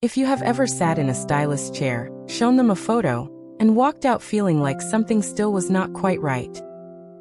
If you have ever sat in a stylist chair, shown them a photo, and walked out feeling like something still was not quite right,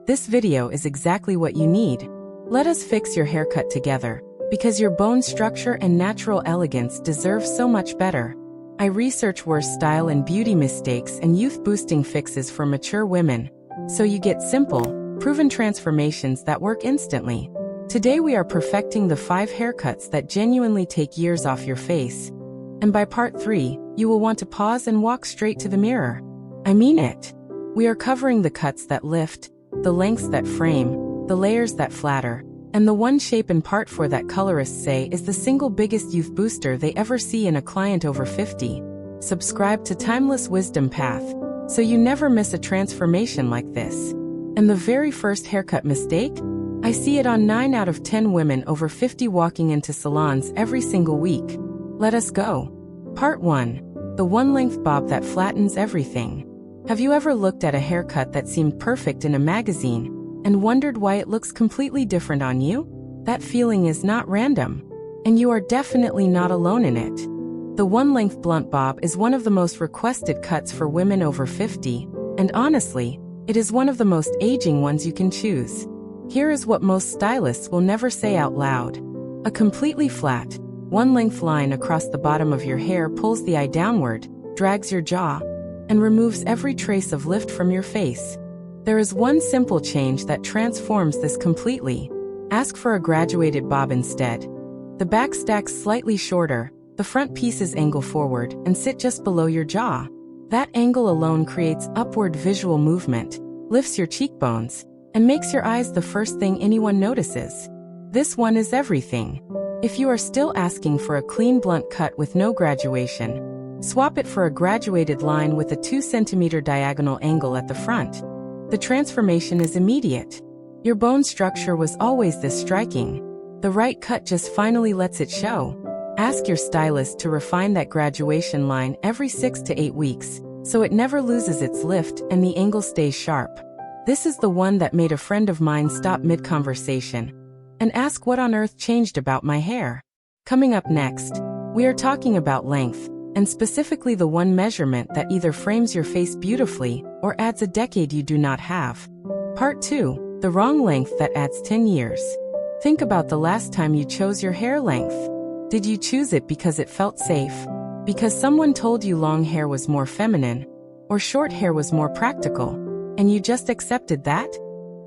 this video is exactly what you need. Let us fix your haircut together, because your bone structure and natural elegance deserve so much better. I research worst style and beauty mistakes and youth-boosting fixes for mature women, so you get simple, proven transformations that work instantly. Today we are perfecting the 5 haircuts that genuinely take years off your face. And by part 3, you will want to pause and walk straight to the mirror. I mean it. We are covering the cuts that lift, the lengths that frame, the layers that flatter, and the one shape in part 4 that colorists say is the single biggest youth booster they ever see in a client over 50. Subscribe to Timeless Wisdom Path, so you never miss a transformation like this. And the very first haircut mistake? I see it on 9 out of 10 women over 50 walking into salons every single week. Let us go. Part 1. The one-length bob that flattens everything. Have you ever looked at a haircut that seemed perfect in a magazine and wondered why it looks completely different on you? That feeling is not random, and you are definitely not alone in it. The one-length blunt bob is one of the most requested cuts for women over 50, and honestly, it is one of the most aging ones you can choose. Here is what most stylists will never say out loud. A completely flat, one-length line across the bottom of your hair pulls the eye downward, drags your jaw, and removes every trace of lift from your face. There is one simple change that transforms this completely. Ask for a graduated bob instead. The back stacks slightly shorter, the front pieces angle forward and sit just below your jaw. That angle alone creates upward visual movement, lifts your cheekbones, and makes your eyes the first thing anyone notices. This one is everything. If you are still asking for a clean blunt cut with no graduation, swap it for a graduated line with a 2 cm diagonal angle at the front. The transformation is immediate. Your bone structure was always this striking. The right cut just finally lets it show. Ask your stylist to refine that graduation line every 6 to 8 weeks, so it never loses its lift and the angle stays sharp. This is the one that made a friend of mine stop mid-conversation and ask what on earth changed about my hair. Coming up next, we are talking about length, and specifically the one measurement that either frames your face beautifully or adds a decade you do not have. Part 2, the wrong length that adds 10 years. Think about the last time you chose your hair length. Did you choose it because it felt safe? Because someone told you long hair was more feminine? Or short hair was more practical? And you just accepted that?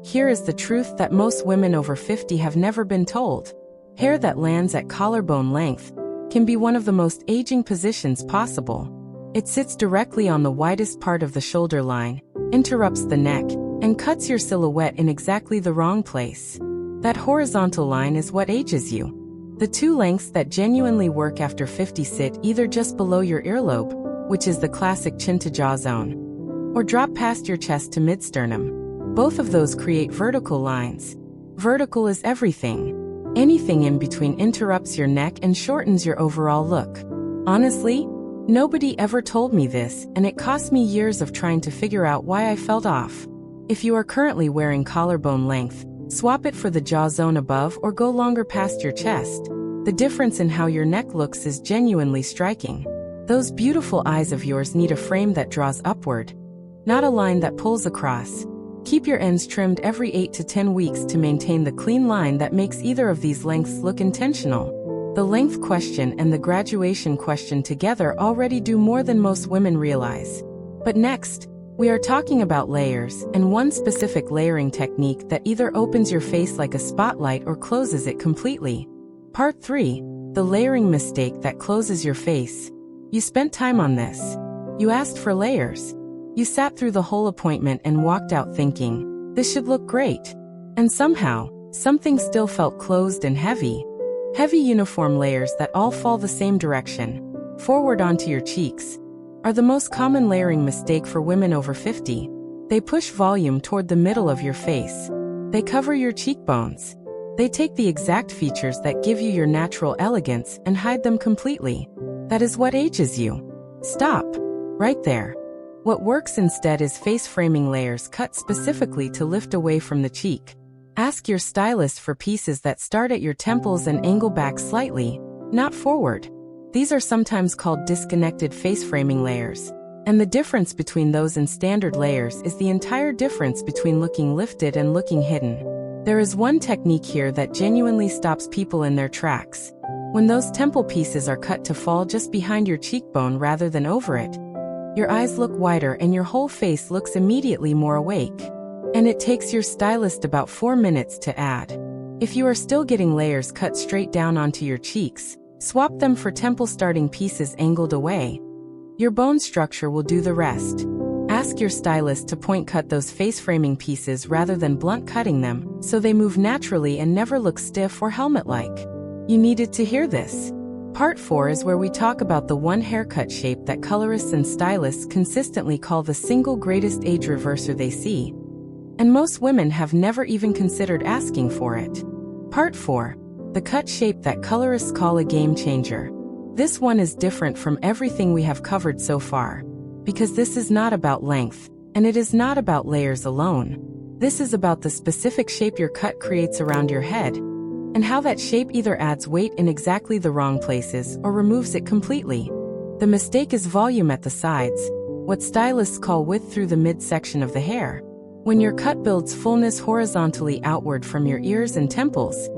Here is the truth that most women over 50 have never been told. Hair that lands at collarbone length can be one of the most aging positions possible. It sits directly on the widest part of the shoulder line, interrupts the neck, and cuts your silhouette in exactly the wrong place. That horizontal line is what ages you. The 2 lengths that genuinely work after 50 sit either just below your earlobe, which is the classic chin to jaw zone, or drop past your chest to mid-sternum. Both of those create vertical lines. Vertical is everything. Anything in between interrupts your neck and shortens your overall look. Honestly, nobody ever told me this, and it cost me years of trying to figure out why I felt off. If you are currently wearing collarbone length, swap it for the jaw zone above or go longer past your chest. The difference in how your neck looks is genuinely striking. Those beautiful eyes of yours need a frame that draws upward, not a line that pulls across. Keep your ends trimmed every 8 to 10 weeks to maintain the clean line that makes either of these lengths look intentional. The length question and the graduation question together already do more than most women realize. But next, we are talking about layers, and one specific layering technique that either opens your face like a spotlight or closes it completely. Part 3, the layering mistake that closes your face. You spent time on this. You asked for layers. You sat through the whole appointment and walked out thinking, this should look great. And somehow, something still felt closed and heavy. Heavy uniform layers that all fall the same direction, forward onto your cheeks, are the most common layering mistake for women over 50. They push volume toward the middle of your face. They cover your cheekbones. They take the exact features that give you your natural elegance and hide them completely. That is what ages you. Stop. Right there. What works instead is face framing layers cut specifically to lift away from the cheek. Ask your stylist for pieces that start at your temples and angle back slightly, not forward. These are sometimes called disconnected face framing layers. And the difference between those and standard layers is the entire difference between looking lifted and looking hidden. There is one technique here that genuinely stops people in their tracks. When those temple pieces are cut to fall just behind your cheekbone rather than over it, your eyes look wider and your whole face looks immediately more awake. And it takes your stylist about 4 minutes to add. If you are still getting layers cut straight down onto your cheeks, swap them for temple starting pieces angled away. Your bone structure will do the rest. Ask your stylist to point cut those face framing pieces rather than blunt cutting them, so they move naturally and never look stiff or helmet-like. You needed to hear this. Part 4 is where we talk about the one haircut shape that colorists and stylists consistently call the single greatest age reverser they see. And most women have never even considered asking for it. Part 4. The cut shape that colorists call a game changer. This one is different from everything we have covered so far. Because this is not about length, and it is not about layers alone. This is about the specific shape your cut creates around your head, and how that shape either adds weight in exactly the wrong places or removes it completely. The mistake is volume at the sides, what stylists call width through the midsection of the hair. When your cut builds fullness horizontally outward from your ears and temples,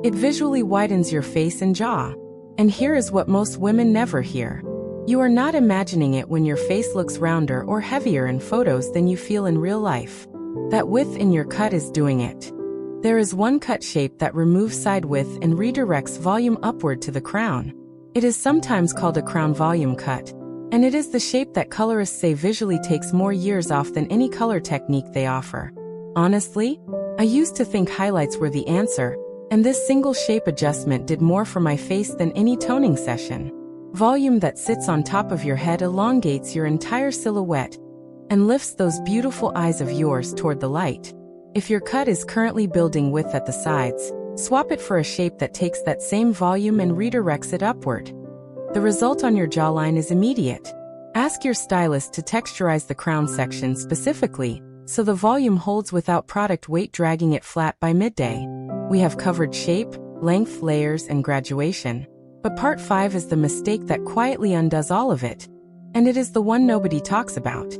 it visually widens your face and jaw. And here is what most women never hear. You are not imagining it when your face looks rounder or heavier in photos than you feel in real life. That width in your cut is doing it. There is one cut shape that removes side width and redirects volume upward to the crown. It is sometimes called a crown volume cut, and it is the shape that colorists say visually takes more years off than any color technique they offer. Honestly, I used to think highlights were the answer, and this single shape adjustment did more for my face than any toning session. Volume that sits on top of your head elongates your entire silhouette and lifts those beautiful eyes of yours toward the light. If your cut is currently building width at the sides, swap it for a shape that takes that same volume and redirects it upward. The result on your jawline is immediate. Ask your stylist to texturize the crown section specifically, so the volume holds without product weight dragging it flat by midday. We have covered shape, length, layers, and graduation. But part 5 is the mistake that quietly undoes all of it. And it is the one nobody talks about.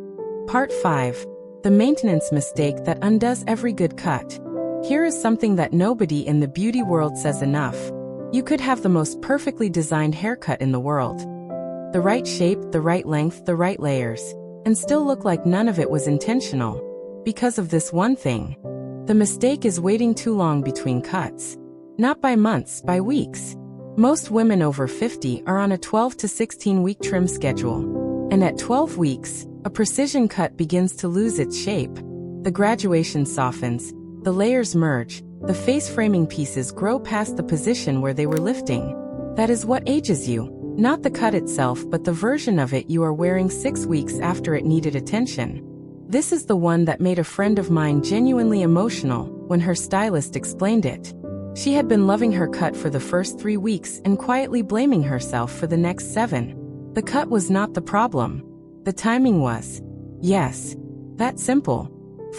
Part 5. The maintenance mistake that undoes every good cut. Here is something that nobody in the beauty world says enough. You could have the most perfectly designed haircut in the world. The right shape, the right length, the right layers, and still look like none of it was intentional. Because of this one thing. The mistake is waiting too long between cuts. Not by months, by weeks. Most women over 50 are on a 12 to 16 week trim schedule. And at 12 weeks, a precision cut begins to lose its shape. The graduation softens, the layers merge, the face framing pieces grow past the position where they were lifting. That is what ages you, not the cut itself but the version of it you are wearing 6 weeks after it needed attention. This is the one that made a friend of mine genuinely emotional when her stylist explained it. She had been loving her cut for the first 3 weeks and quietly blaming herself for the next 7. The cut was not the problem. The timing was. Yes. That simple.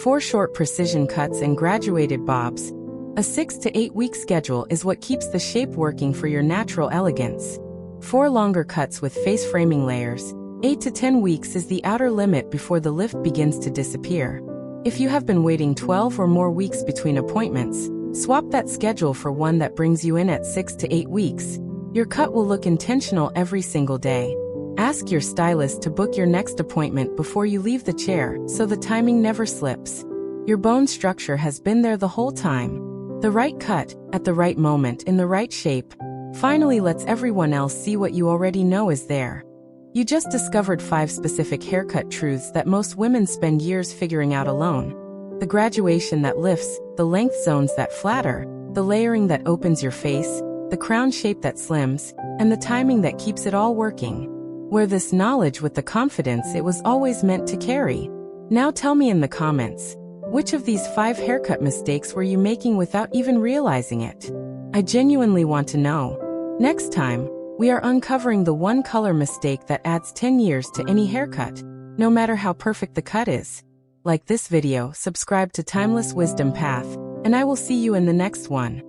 4 short precision cuts and graduated bobs. A 6 to 8 week schedule is what keeps the shape working for your natural elegance. 4 longer cuts with face framing layers. 8 to 10 weeks is the outer limit before the lift begins to disappear. If you have been waiting 12 or more weeks between appointments, swap that schedule for one that brings you in at 6 to 8 weeks. Your cut will look intentional every single day. Ask your stylist to book your next appointment before you leave the chair so the timing never slips. Your bone structure has been there the whole time. The right cut, at the right moment in the right shape, finally lets everyone else see what you already know is there. You just discovered 5 specific haircut truths that most women spend years figuring out alone. The graduation that lifts, the length zones that flatter, the layering that opens your face, the crown shape that slims, and the timing that keeps it all working. Wear this knowledge with the confidence it was always meant to carry. Now tell me in the comments, which of these 5 haircut mistakes were you making without even realizing it? I genuinely want to know. Next time, we are uncovering the one color mistake that adds 10 years to any haircut, no matter how perfect the cut is. Like this video, subscribe to Timeless Wisdom Path, and I will see you in the next one.